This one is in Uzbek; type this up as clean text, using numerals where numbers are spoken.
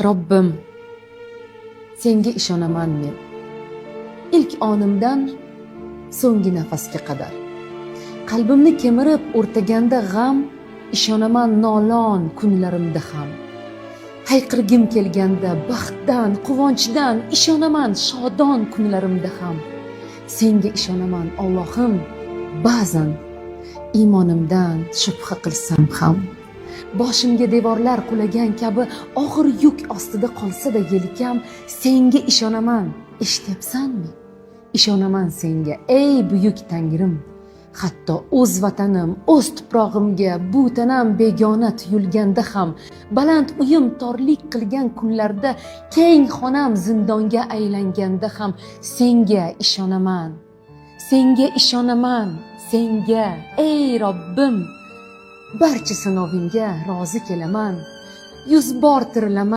Robbim, senga ishonaman men. Ilk onimdan so'nggi nafasga qadar. Qalbimni kemirib o'rtaganda g'am, ishonaman nolon kunlarimda ham. Hayqirgim kelganda baxtdan, quvonchdan, ishonaman shodon kunlarimda ham. Senga ishonaman Allohim, ba'zan iymonimdan shubha qilsam ham. Boshimga devorlar qulagan kabi og'ir yuk ostida qolsa-da yelkam, senga ishonaman. Eshityapsanmi? Ishonaman senga, ey buyuk Tangrim. Hatto o'z vatanim, o'z tuprog'imga bu tanam begona tuyulganda ham, baland uyim torlik qilgan kunlarda, keng xonam zindonga aylanganda ham senga ishonaman. Senga ishonaman, senga, ey Robbim. Barcha sinovingga rozi kelaman. 100 bor tirilaman.